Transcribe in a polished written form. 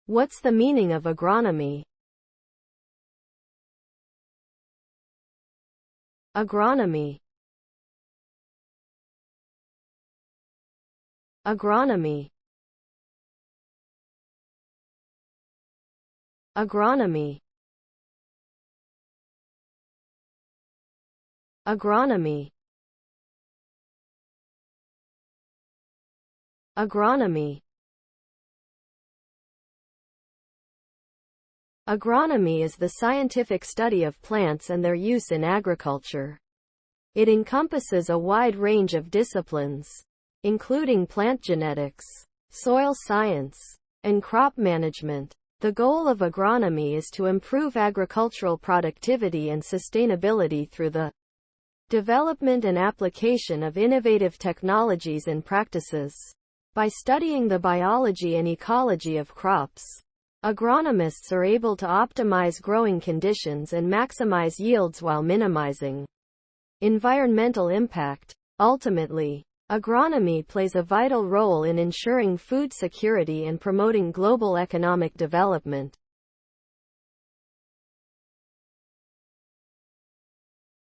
What's the meaning of agronomy? Agronomy. Agronomy. Agronomy. Agronomy. Agronomy. Agronomy is the scientific study of plants and their use in agriculture. It encompasses a wide range of disciplines, including plant genetics, soil science, and crop management. The goal of agronomy is to improve agricultural productivity and sustainability through the development and application of innovative technologies and practices. By studying the biology and ecology of crops, agronomists are able to optimize growing conditions and maximize yields while minimizing environmental impact. Ultimately, agronomy plays a vital role in ensuring food security and promoting global economic development.